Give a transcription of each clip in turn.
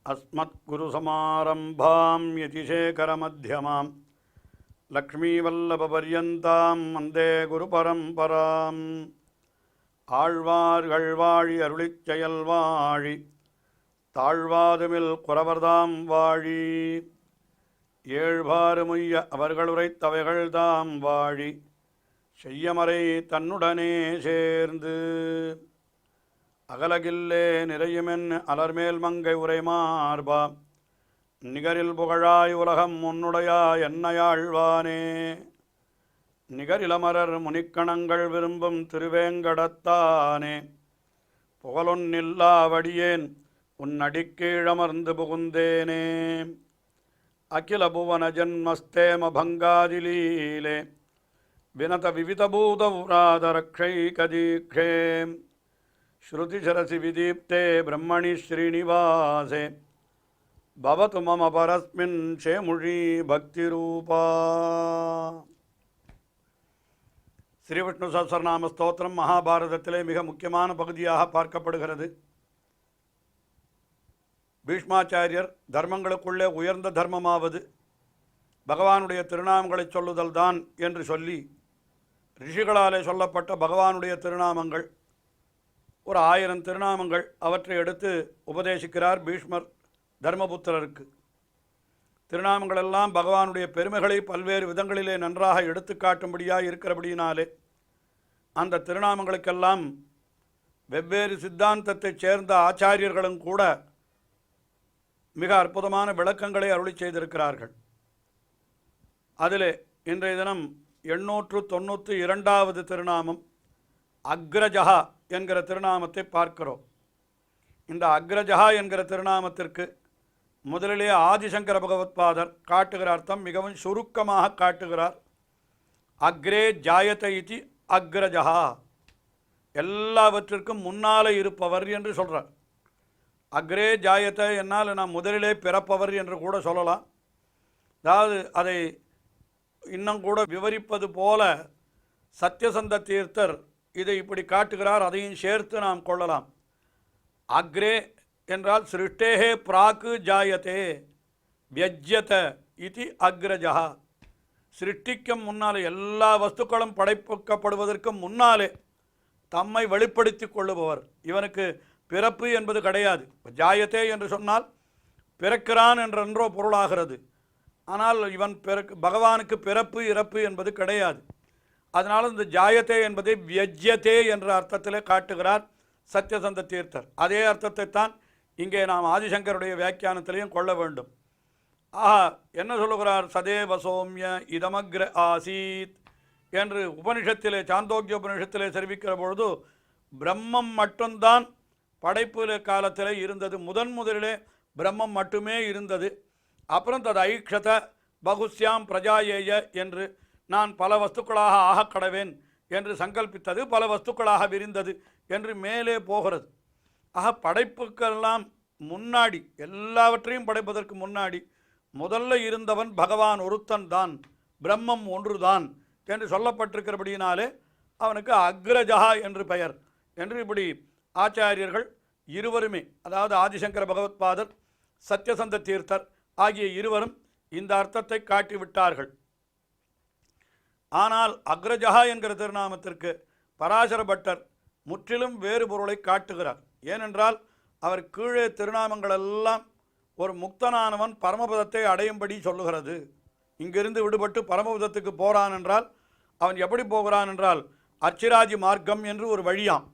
अस्मत्गुरुसमारम्भां यतिशेखरमध्यमां लक्ष्मीवल्लभपर्यन्तां वन्दे गुरुपरम्पराम् ஆழ்வார்கள் வாழி அருளிச் செயல் வாழி தாழ்வாதுமில் குறவர்தாம் வாழி ஏழ்வாறுமுய்ய அவர்கள் உரைத்தவைகள் தாம் வாழி செய்யமறை தன்னுடனே சேர்ந்து அகலகில்லே நிறையுமென் அலர்மேல் மங்கை உரைமார்பா நிகரில் புகழாய் உலகம் உன்னுடையா என்னையாழ்வானே நிகரிலமரர் முனிக்கணங்கள் விரும்பும் திருவேங்கடத்தானே புகழொன்னில்லாவடியேன் உன் அடிக்கீழமர்ந்து புகுந்தேனே அகில புவன ஜன்மஸ்தேம பங்காதிலீலே வினத விவிதபூதபுராதரக்ஷைகதீக்ஷே ஸ்ருதிசரசி விதீப்தே பிரம்மணி ஸ்ரீனிவாசே பவது மம பரஸ்மின் சேமுழி பக்திரூபா. ஸ்ரீ விஷ்ணு சஹஸ்ரநாம ஸ்தோத்திரம் மகாபாரதத்திலே மிக முக்கியமான பகுதியாக பார்க்கப்படுகிறது. பீஷ்மாச்சாரியர் தர்மங்களுக்குள்ளே உயர்ந்த தர்மமாவது பகவானுடைய திருநாமங்களை சொல்லுதல் தான் என்று சொல்லி ரிஷிகளாலே சொல்லப்பட்ட பகவானுடைய திருநாமங்கள் ஒரு 1000 திருநாமங்கள் அவற்றை எடுத்து உபதேசிக்கிறார் பீஷ்மர் தர்மபுத்திரருக்கு. திருநாமங்களெல்லாம் பகவானுடைய பெருமைகளை பல்வேறு விதங்களிலே நன்றாக எடுத்து காட்டும்படியாக இருக்கிறபடியினாலே அந்த திருநாமங்களுக்கெல்லாம் வெவ்வேறு சித்தாந்தத்தைச் சேர்ந்த ஆச்சாரியர்களும் கூட மிக அற்புதமான விளக்கங்களை அருளி செய்திருக்கிறார்கள். அதிலே இன்றைய தினம் 892வது திருநாமம் அக்ரஜஹா என்கிற திருநாமத்தை பார்க்கிறோம். இந்த அக்ரஜஹா என்கிற திருநாமத்திற்கு முதலிலே ஆதிசங்கர பகவத்பாதர் காட்டுகிற அர்த்தம் மிகவும் சுருக்கமாக காட்டுகிறார். அக்ரே ஜாயத இதி அக்ரஜஹா, எல்லாவற்றிற்கும் முன்னாலே இருப்பவர் என்று சொல்கிறார். அக்ரே ஜாயத என்னால் நாம் முதலிலே பிறப்பவர் என்று கூட சொல்லலாம். அதாவது அதை இன்னும் கூட விவரிப்பது போல சத்யசந்த தீர்த்தர் இதை இப்படி காட்டுகிறார். அதையும் சேர்த்து நாம் கொள்ளலாம். அக்ரே என்றால் சிருஷ்டேஹே பிராக்கு ஜாயத்தே வியஜ்யத இது அக்ரஜஹா. சிருஷ்டிக்கும் முன்னாலே எல்லா வஸ்துக்களும் படைப்புக்கப்படுவதற்கு முன்னாலே தம்மை வெளிப்படுத்தி கொள்ளுபவர். இவனுக்கு பிறப்பு என்பது கிடையாது. ஜாயத்தே என்று சொன்னால் பிறக்கிறான் என்றோ பொருளாகிறது. ஆனால் இவன் பகவானுக்கு பிறப்பு இறப்பு என்பது கிடையாது. அதனால் இந்த ஜாயத்தே என்பதை வியஜ்யத்தே என்ற அர்த்தத்திலே காட்டுகிறார் சத்யசந்த தீர்த்தர். அதே அர்த்தத்தை தான் இங்கே நாம் ஆதிசங்கருடைய வியாக்கியானத்திலையும் கொள்ள வேண்டும். ஆஹா, என்ன சொல்லுகிறார்? சதேவ சோம்ய இதமக்ர ஆசீத் என்று உபனிஷத்திலே, சாந்தோக்கிய உபனிஷத்திலே தெரிவிக்கிற பொழுது பிரம்மம் மட்டும்தான் படைப்பு காலத்திலே இருந்தது. முதலிலே பிரம்மம் மட்டுமே இருந்தது. அப்புறம் தது ஐக்ஷத பகுஸ்யாம் பிரஜாயேய என்று நான் பல வஸ்துக்களாக ஆகக்கடவேன் என்று சங்கல்பித்தது பல வஸ்துக்களாக விரிந்தது என்று மேலே போகிறது. ஆக படைப்புக்கெல்லாம் முன்னாடி, எல்லாவற்றையும் படைப்பதற்கு முன்னாடி முதல்ல இருந்தவன் பகவான் ஒருத்தன் தான், பிரம்மம் ஒன்றுதான் என்று சொல்லப்பட்டிருக்கிறபடியினாலே அவனுக்கு அக்ரஜஹா என்று பெயர் என்று இப்படி ஆச்சாரியர்கள் இருவருமே, அதாவது ஆதிசங்கர பகவத்பாதர் சத்யசந்த தீர்த்தர் ஆகிய இருவரும் இந்த அர்த்தத்தை காட்டிவிட்டார்கள். ஆனால் அக்ரஜஹா என்கிற திருநாமத்திற்கு பராசர பட்டர் முற்றிலும் வேறு பொருளை காட்டுகிறார். ஏனென்றால் அவர் கீழே திருநாமங்களெல்லாம் ஒரு முக்தனானவன் பரமபதத்தை அடையும்படி சொல்லுகிறது. இங்கிருந்து விடுபட்டு பரமபதத்துக்கு போகிறான் என்றால் அவன் எப்படி போகிறான் என்றால் அர்ச்சிராஜி மார்க்கம் என்று ஒரு வழியாம்,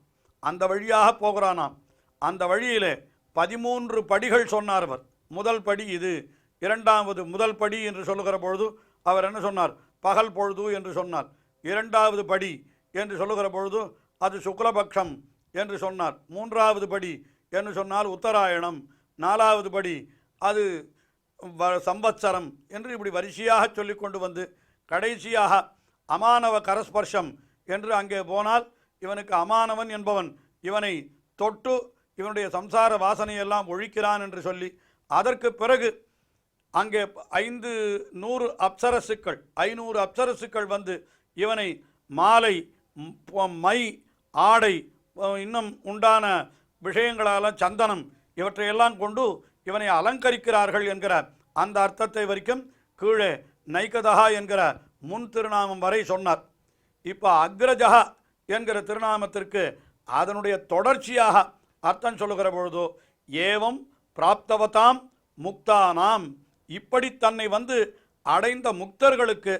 அந்த வழியாக போகிறானாம். அந்த வழியிலே 13 படிகள் சொன்னார் அவர். முதல் படி இது, இரண்டாவது முதல் படி என்று சொல்லுகிற பொழுது அவர் என்ன சொன்னார்? பகல் பொழுது என்று சொன்னார். இரண்டாவது படி என்று சொல்லுகிற பொழுது அது சுக்லபக்ஷம் என்று சொன்னார். மூன்றாவது படி என்று சொன்னால் உத்தராயணம். நாலாவது படி அது சம்வத்சரம் என்று இப்படி வரிசையாக சொல்லி கொண்டு வந்து கடைசியாக அமானவ கரஸ்பர்ஷம் என்று அங்கே போனால் இவனுக்கு அமானவன் என்பவன் இவனை தொட்டு இவனுடைய சம்சார வாசனையெல்லாம் ஒழிக்கிறான் என்று சொல்லி அதற்கு பிறகு அங்கே 500 அப்சரசுக்கள் 500 அப்சரசுக்கள் வந்து இவனை மாலை, மை, ஆடை, இன்னும் உண்டான விஷயங்களால் சந்தனம் இவற்றையெல்லாம் கொண்டு இவனை அலங்கரிக்கிறார்கள் என்கிற அந்த அர்த்தத்தை வரைக்கும் கீழே நைகதா என்கிற முன் திருநாமம் வரை சொன்னார். இப்போ அக்ரஜா என்கிற திருநாமத்திற்கு அதனுடைய தொடர்ச்சியாக அர்த்தம் சொல்லுகிற பொழுதோ ஏவம் பிராப்தவதாம் முக்தானாம், இப்படி தன்னை வந்து அடைந்த முக்தர்களுக்கு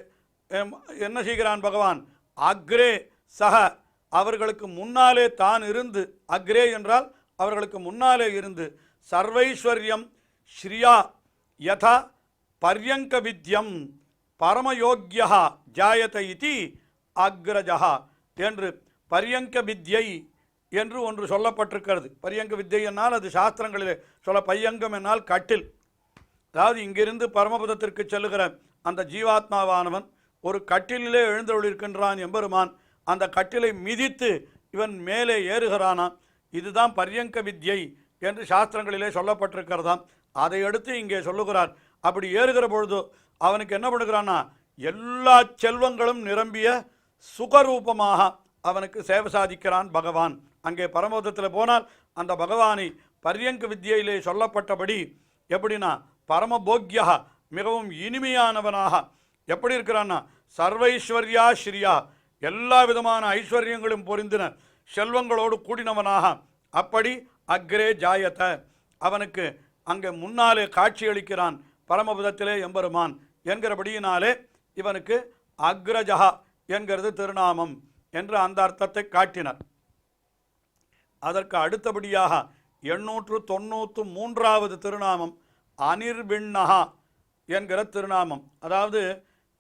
என்ன செய்கிறான் பகவான்? அக்ரே சக, அவர்களுக்கு முன்னாலே தான் இருந்து, அக்ரே என்றால் அவர்களுக்கு முன்னாலே இருந்து, சர்வைஸ்வர்யம் ஸ்ரீயா யதா பர்யங்க வித்யம் பரமயோக்யா ஜாயத இதி அக்ரஜா என்று பர்யங்க வித்யை என்று ஒன்று சொல்லப்பட்டிருக்கிறது. பர்யங்க வித்யை என்னால் அது சாஸ்திரங்களிலே சொல்ல, பையங்கம் என்னால் கட்டில். அதாவது இங்கிருந்து பரமபதத்திற்கு செல்லுகிற அந்த ஜீவாத்மாவானவன் ஒரு கட்டிலே எழுந்தருளிருக்கின்றான் எம்பெருமான். அந்த கட்டிலை மிதித்து இவன் மேலே ஏறுகிறானான். இதுதான் பர்யங்க வித்யை என்று சாஸ்திரங்களிலே சொல்லப்பட்டிருக்கிறதாம். அதை எடுத்து இங்கே சொல்லுகிறார். அப்படி ஏறுகிற பொழுது அவனுக்கு என்ன பண்ணுகிறான்னா, எல்லா செல்வங்களும் நிரம்பிய சுகரூபமாக அவனுக்கு சேவை சாதிக்கிறான் பகவான். அங்கே பரமபதத்தில் போனால் அந்த பகவானை பர்யங்க வித்யிலே சொல்லப்பட்டபடி எப்படின்னா பரமபோக்யா, மிகவும் இனிமையானவனாக எப்படி இருக்கிறான்னா, சர்வைஸ்வர்யா ஸ்ரீயா, எல்லா விதமான ஐஸ்வர்யங்களும் பொருந்தின செல்வங்களோடு கூடினவனாக. அப்படி அக்ரே ஜாயத, அவனுக்கு அங்கே முன்னாலே காட்சியளிக்கிறான் பரமபதத்திலே எம்பெருமான் என்கிறபடியினாலே இவனுக்கு அக்ரஜா என்கிறது திருநாமம் என்று அந்த அர்த்தத்தை காட்டினார். அதற்கு அடுத்தபடியாக 893வது திருநாமம் அனிர்விண்ணஹா என்கிற திருநாமம். அதாவது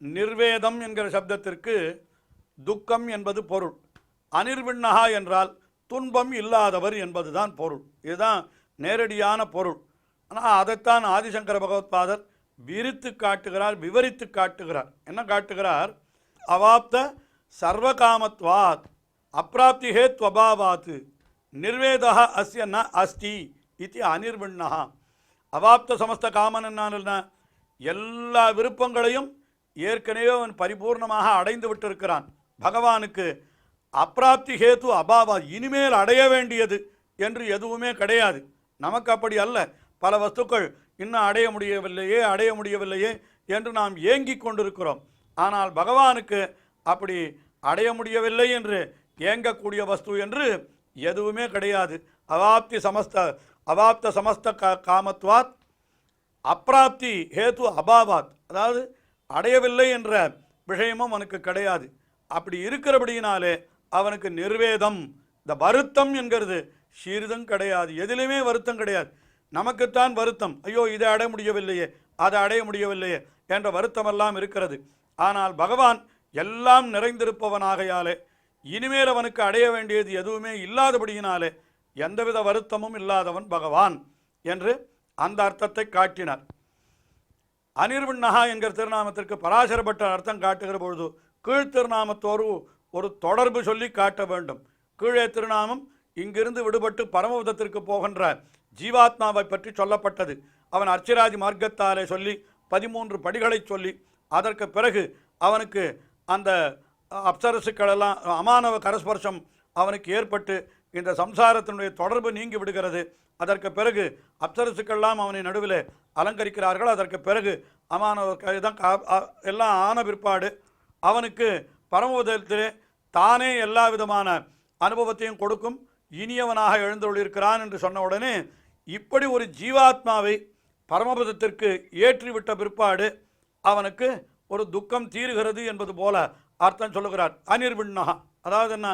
நிர்வேதம் என்கிற சப்தத்திற்கு துக்கம் என்பது பொருள். அனிர்விண்ணஹா என்றால் துன்பம் இல்லாதவர் என்பதுதான் பொருள். இதுதான் நேரடியான பொருள். ஆனால் அதைத்தான் ஆதிசங்கர பகவத்பாதர் விரித்து காட்டுகிறார், விவரித்து காட்டுகிறார். என்ன காட்டுகிறார்? அவாப்த சர்வகாமத்வாத் அப்ராப்தி ஹேத்வபாவாத் நிர்வேதா அஸ்ய ந அஸ்தி இது அனிர்விண்ணஹா. அவாப்த சமஸ்த காமன் என்ன? எல்லா விருப்பங்களையும் ஏற்கனவே அவன் பரிபூர்ணமாக அடைந்து விட்டிருக்கிறான். பகவானுக்கு அப்ராப்தி ஹேத்து அபாவா, இனிமேல் அடைய வேண்டியது என்று எதுவுமே கிடையாது. நமக்கு அப்படி அல்ல. பல வஸ்துக்கள் இன்னும் அடைய முடியவில்லையே என்று நாம் ஏங்கிக் கொண்டிருக்கிறோம். ஆனால் பகவானுக்கு அப்படி அடைய முடியவில்லை என்று ஏங்கக்கூடிய வஸ்து என்று எதுவுமே கிடையாது. அவாப்த சமஸ்த காமத்வாத் அப்ராப்தி ஹேத்து அபாவாத், அதாவது அடையவில்லை என்ற விஷயமும் அவனுக்கு கிடையாது. அப்படி இருக்கிறபடியினாலே அவனுக்கு நிர்வேதம், இந்த வருத்தம் என்கிறது சிறிதும் கிடையாது. எதிலுமே வருத்தம் கிடையாது. நமக்குத்தான் வருத்தம், ஐயோ இதை அடைய முடியவில்லையே, அதை அடைய முடியவில்லையே என்ற வருத்தமெல்லாம் இருக்கிறது. ஆனால் பகவான் எல்லாம் நிறைந்திருப்பவனாகையாலே இனிமேல் அவனுக்கு அடைய வேண்டியது எதுவுமே இல்லாதபடியினாலே எந்தவித வருத்தமும் இல்லாதவன் பகவான் என்று அந்த அர்த்தத்தை காட்டினார். அனிர்விண்ணஹா என்கிற திருநாமத்திற்கு பராசரப்பட்ட அர்த்தம் காட்டுகிற பொழுது கீழ்த்திருநாமத்தோடு ஒரு தொடர்பு சொல்லி காட்ட வேண்டும். கீழே திருநாமம் இங்கிருந்து விடுபட்டு பரமபதத்திற்கு போகின்ற ஜீவாத்மாவை பற்றி சொல்லப்பட்டது. அவன் அர்ச்சிராஜ் மார்க்கத்தாலே சொல்லி 13 படிகளை சொல்லி அதற்கு பிறகு அவனுக்கு அந்த அப்சரசுக்களெல்லாம் அமானவ கரஸ்பர்ஷம் அவனுக்கு ஏற்பட்டு இந்த சம்சாரத்தினுடைய தொடர்பு நீங்கி விடுகிறது. அதற்கு பிறகு அப்சரசுக்கெல்லாம் அவனை நடுவில் அலங்கரிக்கிறார்கள். அதற்கு பிறகு அமானவ எல்லாம் ஆன பிற்பாடு அவனுக்கு பரமபதத்திலே தானே எல்லா விதமான அனுபவத்தையும் கொடுக்கும் இனியவனாக எழுந்துள்ளிருக்கிறான் என்று சொன்ன உடனே இப்படி ஒரு ஜீவாத்மாவை பரமபதத்திற்கு ஏற்றிவிட்ட பிற்பாடு அவனுக்கு ஒரு துக்கம் தீருகிறது என்பது போல அர்த்தம் சொல்லுகிறார். அனிர்விண்ணஹா, அதாவது என்ன,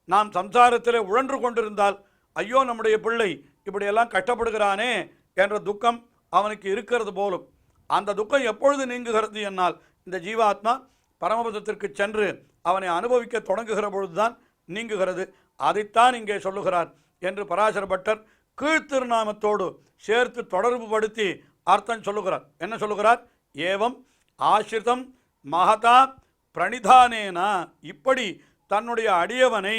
நாம் சம்சாரத்தில் உழன்று கொண்டிருந்தால் ஐயோ நம்முடைய பிள்ளை இப்படியெல்லாம் கஷ்டப்படுகிறானே என்ற துக்கம் அவனுக்கு இருக்கிறது போலும். அந்த துக்கம் எப்பொழுது நீங்குகிறது என்னால் இந்த ஜீவாத்மா பரமபதத்திற்கு சென்று அவனை அனுபவிக்க தொடங்குகிற பொழுதுதான் நீங்குகிறது. அதைத்தான் இங்கே சொல்லுகிறார் என்று பராசர பட்டர் கீழ்த்திருநாமத்தோடு சேர்த்து தொடர்பு படுத்தி அர்த்தம் சொல்லுகிறார். என்ன சொல்லுகிறார்? ஏவம் ஆசிரிதம் மகதா பிரணிதானேன, இப்படி தன்னுடைய அடியவனை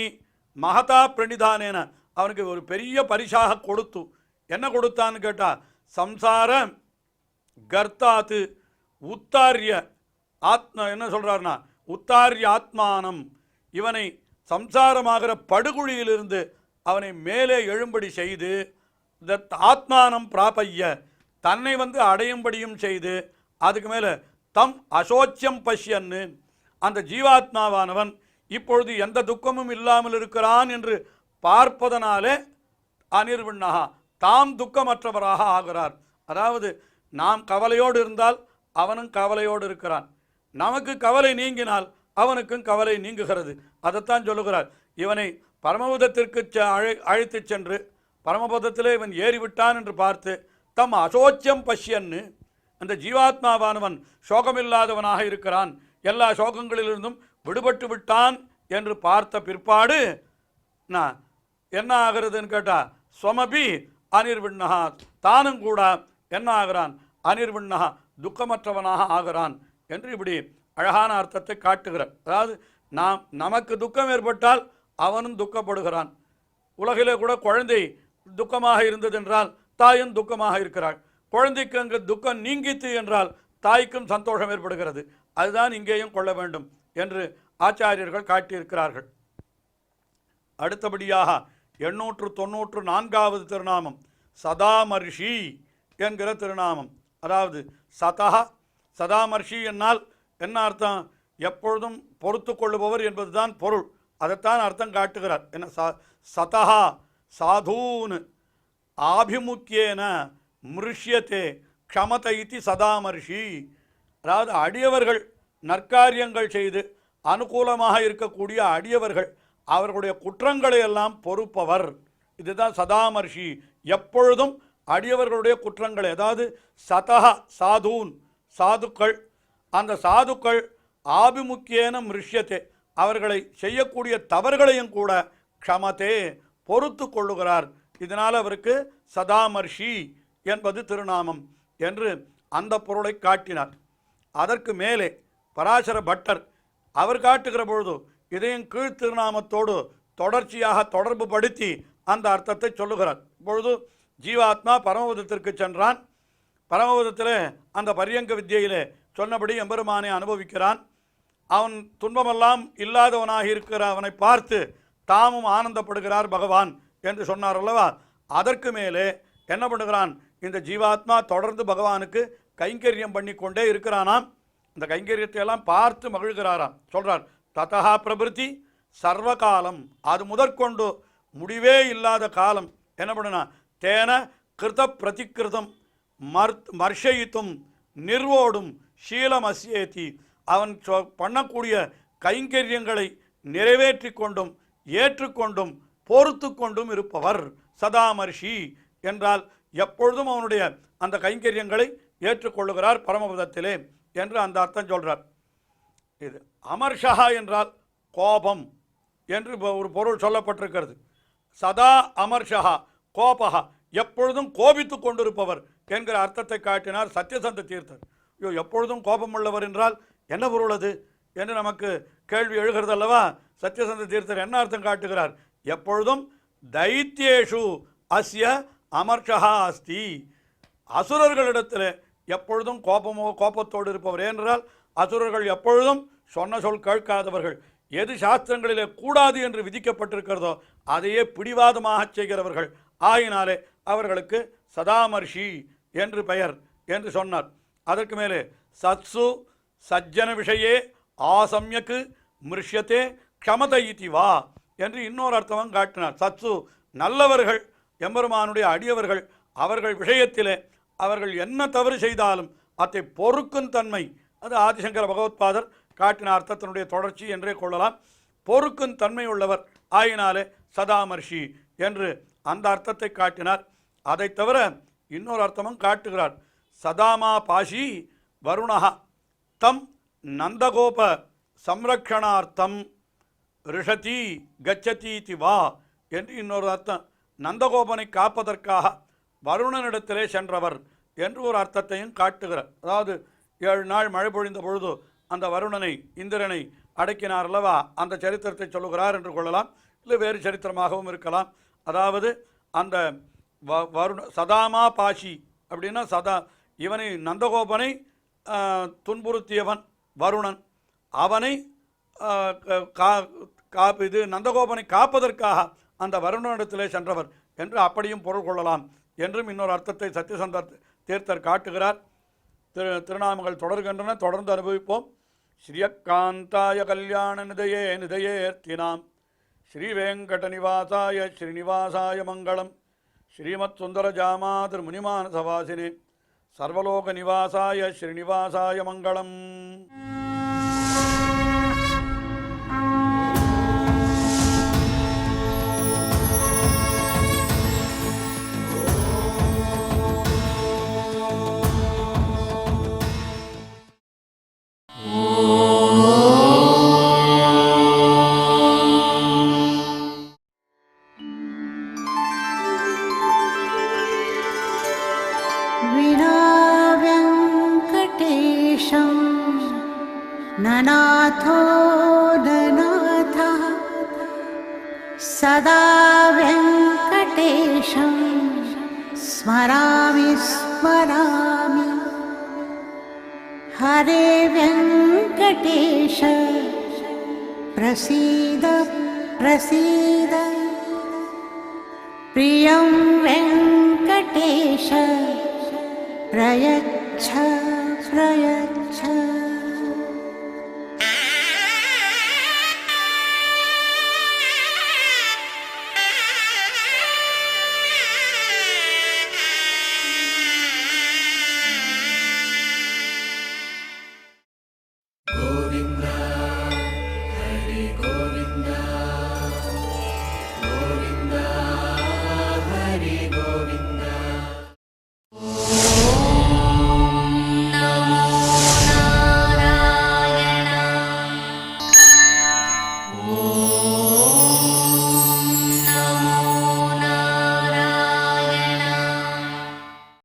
மகதா பிரணிதானேன அவனுக்கு ஒரு பெரிய பரிசாக கொடுத்து, என்ன கொடுத்தான்னு கேட்டால் சம்சார கர்த்தாத்து உத்தாரிய ஆத்ம, என்ன சொல்கிறார்னா உத்தாரிய ஆத்மானம், இவனை சம்சாரமாகிற படுகுழியிலிருந்து அவனை மேலே எழும்படி செய்து ஆத்மானம் பிராபைய தன்னை அடையும்படியும் செய்து அதுக்கு மேலே தம் அசோச்சியம் பஷ்யன்னு அந்த ஜீவாத்மாவானவன் இப்பொழுது எந்த துக்கமும் இல்லாமல் இருக்கிறான் என்று பார்ப்பதனாலே அனிர்விண்ணகா தாம் துக்கமற்றவராக ஆகிறார். அதாவது நாம் கவலையோடு இருந்தால் அவனும் கவலையோடு இருக்கிறான், நமக்கு கவலை நீங்கினால் அவனுக்கும் கவலை நீங்குகிறது. அதைத்தான் சொல்லுகிறார். இவனை பரமபதத்திற்கு அழைத்து சென்று பரமபதத்திலே இவன் ஏறிவிட்டான் என்று பார்த்து தம் அசோச்சியம் பஷ்யன்னு அந்த ஜீவாத்மாவானவன் சோகமில்லாதவனாக இருக்கிறான், எல்லா சோகங்களிலிருந்தும் விடுபட்டு விட்டான் என்று பார்த்த பிற்பாடு நான் என்ன ஆகிறதுன்னு கேட்டால் ஸ்வமபி அனிர்விண்ணகா தானும் கூட என்ன ஆகிறான், அனிர்விண்ணகா துக்கமற்றவனாக ஆகிறான் என்று இப்படி அழகான அர்த்தத்தை காட்டுகிறார். அதாவது நமக்கு துக்கம் ஏற்பட்டால் அவனும் துக்கப்படுகிறான். உலகிலே கூட குழந்தை துக்கமாக இருந்ததென்றால் தாயும் துக்கமாக இருக்கிறாள். குழந்தைக்கு அங்கு துக்கம் நீங்கித்து என்றால் தாய்க்கும் சந்தோஷம் ஏற்படுகிறது. அதுதான் இங்கேயும் கொள்ள வேண்டும் என்று ஆச்சாரியர்கள் காட்டியிருக்கிறார்கள். அடுத்தபடியாக 894வது திருநாமம் சதாமர்ஷி என்கிற திருநாமம். அதாவது சதாமர்ஷி என்னால் என்ன அர்த்தம், எப்பொழுதும் பொறுத்து கொள்ளுபவர் என்பதுதான் பொருள். அதைத்தான் அர்த்தம் காட்டுகிறார். என்ன சதா சாதூன் ஆபிமுக்கியேன மிருஷ்யத்தே க்ஷமத இதி சதாமர்ஷி. அதாவது அடியவர்கள் நற்காரியங்கள் செய்து அனுகூலமாக இருக்கக்கூடிய அடியவர்கள் அவர்களுடைய குற்றங்களை எல்லாம் பொறுப்பவர். இதுதான் சதாமர்ஷி. எப்பொழுதும் அடியவர்களுடைய குற்றங்களை, அதாவது சதஹ சாதூன் சாதுக்கள், அந்த சாதுக்கள் ஆபிமுக்கியேன மிருஷ்யத்தே அவர்களை செய்யக்கூடிய தவறுகளையும் கூட க்ஷமத்தே பொறுத்து கொள்ளுகிறார். இதனால் அவருக்கு சதாமர்ஷி என்பது திருநாமம் என்று அந்த பொருளை காட்டினார். அதற்கு மேலே பராசர பட்டர் அவர் காட்டுகிற பொழுது இதையும் கீழ் திருநாமத்தோடு தொடர்ச்சியாக தொடர்பு படுத்தி அந்த அர்த்தத்தை சொல்லுகிறார். இப்பொழுது ஜீவாத்மா பரமபதத்திற்கு சென்றான். பரமபதத்தில் அந்த பரியங்க வித்தியிலே சொன்னபடி எம்பெருமானை அனுபவிக்கிறான். அவன் துன்பமெல்லாம் இல்லாதவனாக இருக்கிற அவனை பார்த்து தாமும் ஆனந்தப்படுகிறார் பகவான் என்று சொன்னார் அல்லவா. அதற்கு மேலே என்ன பண்ணுகிறான், இந்த ஜீவாத்மா தொடர்ந்து பகவானுக்கு கைங்கரியம் பண்ணி கொண்டே இருக்கிறானாம். இந்த கைங்கரியத்தை எல்லாம் பார்த்து மகிழ்கிறாராம். சொல்கிறார் ததா பிரபிருத்தி சர்வகாலம், அது முதற்கொண்டு முடிவே இல்லாத காலம் என்ன பண்ணுனா தேன கிருத பிரதிகிருதம் மர்ஷயித்தும் நிர்வோடும் ஷீலம் அஸ்யேதி, அவன் பண்ணக்கூடிய கைங்கரியங்களை நிறைவேற்றி கொண்டும் ஏற்றுக்கொண்டும் பொறுத்து கொண்டும் இருப்பவர் சதாமர்ஷி என்றால் எப்பொழுதும் அவனுடைய அந்த கைங்கரியங்களை ஏற்றுக்கொள்ளுகிறார் பரமபதத்திலே என்று அந்த அர்த்தம் சொல்கிறார். இது அமர்ஷா என்றால் கோபம் என்று ஒரு பொருள் சொல்லப்பட்டிருக்கிறது. சதா அமர்ஷா கோபா எப்பொழுதும் கோபித்து கொண்டிருப்பவர் என்கிற அர்த்தத்தை காட்டினார் சத்யசந்த தீர்த்தர். ஐயோ, எப்பொழுதும் கோபம் உள்ளவர் என்றால் என்ன பொருள் அது என்று நமக்கு கேள்வி எழுகிறது அல்லவா. சத்யசந்த தீர்த்தர் என்ன அர்த்தம் காட்டுகிறார், எப்பொழுதும் தைத்தியேஷு அஸ்ய அமர்ஷா அஸ்தி, அசுரர்களிடத்தில் எப்பொழுதும் கோபத்தோடு இருப்பவர். ஏனென்றால் அசுரர்கள் எப்பொழுதும் சொன்ன சொல் கேட்காதவர்கள், எது சாஸ்திரங்களிலே கூடாது என்று விதிக்கப்பட்டிருக்கிறதோ அதையே பிடிவாதமாக செய்கிறவர்கள். ஆயினாலே அவர்களுக்கு சதாமர்ஷி என்று பெயர் என்று சொன்னார். அதற்கு மேலே சத்சு சஜ்ஜன விஷயே ஆசம்யக்கு மிருஷ்யத்தே க்ஷமத இதி வா என்று இன்னொரு அர்த்தமும் காட்டினார். சத்சு நல்லவர்கள், எம்பெருமானுடைய அடியவர்கள், அவர்கள் விஷயத்திலே அவர்கள் என்ன தவறு செய்தாலும் அதை பொறுக்கும் தன்மை, அது ஆதிசங்கர பகவத்பாதர் காட்டின அர்த்தத்தினுடைய தொடர்ச்சி என்றே கொள்ளலாம். பொறுக்கும் தன்மை உள்ளவர் ஆயினாலே சதாமர்ஷி என்று அந்த அர்த்தத்தை காட்டினார். அதை தவிர இன்னொரு அர்த்தமும் காட்டுகிறார். சதாமா பாஷி வருணா தம் நந்தகோப சம்ரக்ஷணார்த்தம் ரிஷதி கச்சதீதி வா என்று இன்னொரு அர்த்தம். நந்தகோபனை காப்பதற்காக வருணனிடத்திலே சென்றவர் என்று ஒரு அர்த்தத்தையும் காட்டுகிறார். அதாவது 7 நாள் மழை பொழிந்த பொழுது அந்த வருணனை இந்திரனை அடக்கினார் அல்லவா, அந்த சரித்திரத்தை சொல்லுகிறார் என்று கொள்ளலாம். இல்லை வேறு சரித்திரமாகவும் இருக்கலாம். அதாவது அந்த சதாமா பாஷி அப்படின்னா இவனை நந்தகோபனை துன்புறுத்தியவன் வருணன், அவனை இது நந்தகோபனை காப்பதற்காக அந்த வருணனிடத்திலே சென்றவர் என்று அப்படியும் பொருள் கொள்ளலாம் என்றும் இன்னொரு அர்த்தத்தை சத்தியசந்தர் தீர்த்தர் காட்டுகிறார். திருநாமங்கள் தொடர்கின்றன, தொடர்ந்து அனுபவிப்போம். ஸ்ரீயக்காந்தாய கல்யாண நிதையே நிதையேர்த்தினாம் ஸ்ரீவேங்கட நிவாசாய ஸ்ரீனிவாசாய மங்களம். ஸ்ரீமத் சுந்தர ஜாமாதிர் முனிமானசவாசினே சர்வலோக நிவாசாய ஸ்ரீனிவாசாய மங்களம். ननाथो ननाथः सदा वेङ्कटेशं स्मरामि स्मरामि. हरे वेङ्कटेश प्रसीद प्रसीद. प्रियं वेङ्कटेश